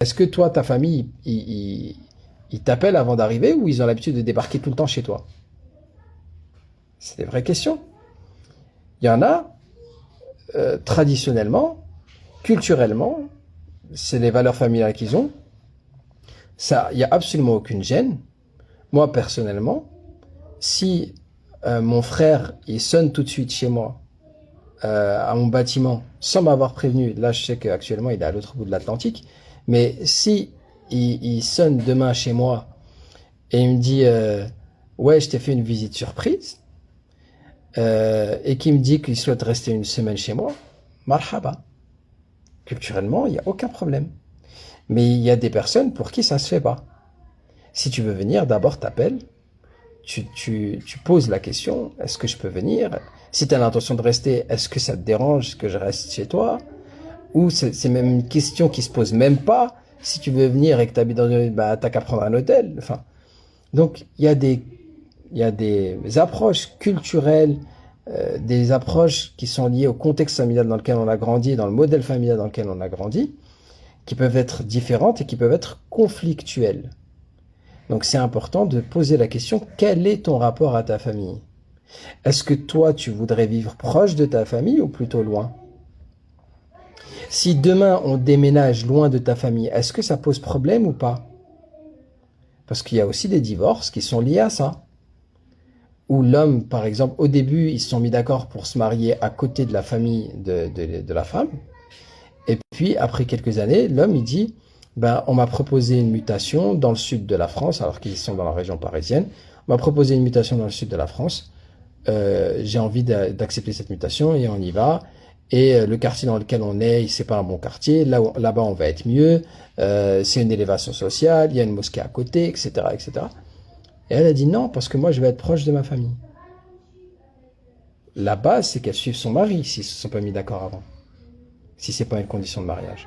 Est-ce que toi, ta famille, ils t'appellent avant d'arriver ou ils ont l'habitude de débarquer tout le temps chez toi? C'est des vraies questions. Il y en a, traditionnellement, culturellement, c'est les valeurs familiales qu'ils ont. Ça, il n'y a absolument aucune gêne. Moi, personnellement, si mon frère, il sonne tout de suite chez moi, à mon bâtiment, sans m'avoir prévenu, là je sais qu'actuellement il est à l'autre bout de l'Atlantique, mais si il sonne demain chez moi et il me dit ouais, je t'ai fait une visite surprise, et qu'il me dit qu'il souhaite rester une semaine chez moi, marhaba. Culturellement, il n'y a aucun problème. Mais il y a des personnes pour qui ça se fait pas. Si tu veux venir, d'abord t'appelles, tu poses la question, est-ce que je peux venir? Si tu as l'intention de rester, est-ce que ça te dérange que je reste chez toi? Ou c'est même une question qui se pose même pas. Si tu veux venir et que tu habites dans une, bah, t'as qu'à prendre un hôtel. Enfin, donc, il y a des approches culturelles, des approches qui sont liées au contexte familial dans lequel on a grandi, dans le modèle familial dans lequel on a grandi, qui peuvent être différentes et qui peuvent être conflictuelles. Donc c'est important de poser la question, quel est ton rapport à ta famille? Est-ce que toi, tu voudrais vivre proche de ta famille ou plutôt loin? Si demain on déménage loin de ta famille, est-ce que ça pose problème ou pas? Parce qu'il y a aussi des divorces qui sont liés à ça. Où l'homme, par exemple, au début, ils se sont mis d'accord pour se marier à côté de la famille de la femme. Et puis, après quelques années, l'homme, il dit, ben, on m'a proposé une mutation dans le sud de la France, alors qu'ils sont dans la région parisienne. On m'a proposé une mutation dans le sud de la France. J'ai envie d'accepter cette mutation et on y va. Et le quartier dans lequel on est, c'est pas un bon quartier. Là-bas, on va être mieux. C'est une élévation sociale. Il y a une mosquée à côté, etc., etc. Et elle a dit non, parce que moi, je vais être proche de ma famille. La base, c'est qu'elle suive son mari, s'ils se sont pas mis d'accord avant. Si c'est pas une condition de mariage.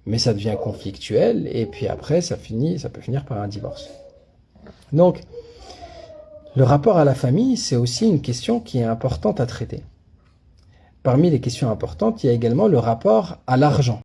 Mais ça devient conflictuel, et puis après, ça peut finir par un divorce. Donc, le rapport à la famille, c'est aussi une question qui est importante à traiter. Parmi les questions importantes, il y a également le rapport à l'argent.